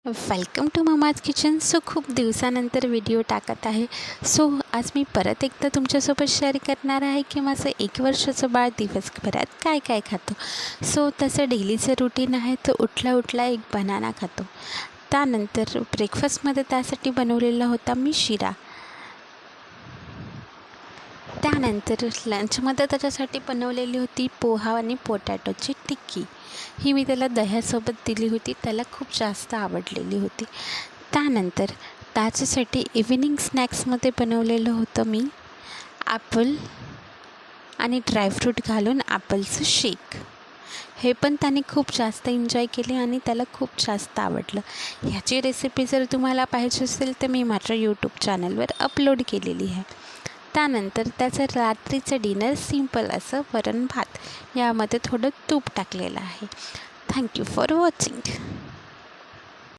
Welcome to mama's kitchen. खूप दिवसानंतर video टाकत आहे. आज मी परत एकदा तुमच्यासोबत शेअर करणार आहे की माझं 1 वर्षाचं बाळ दिवसभरात काय काय खातो. तसं डेलीचं रुटीन आहे. तो उठल्या उठल्या एक बनाना खातो. त्यानंतर ब्रेकफास्टमध्ये त्यासाठी बनवलेला होता मी शिरा. त्यानंतर लंचमध्ये त्याच्यासाठी बनवलेली होती पोहा आणि पोटॅटोची टिक्की. ही मी त्याला दह्यासोबत दिली होती. त्याला खूप जास्त आवडलेली होती. त्यानंतर त्याच्यासाठी इव्हिनिंग स्नॅक्समध्ये बनवलेलं होतं मी ॲपल आणि ड्रायफ्रूट घालून ॲपलचं शेक. हे पण त्याने खूप जास्त एन्जॉय केले आणि त्याला खूप जास्त आवडलं. ह्याची रेसिपी जर तुम्हाला पाहिजे असेल तर मी माझ्या यूट्यूब चॅनलवर अपलोड केलेली आहे. त्यानंतर त्याचं रात्रीचं डिनर सिंपल असं वरण भात. यामध्ये थोडं तूप टाकलेलं आहे. Thank you for watching.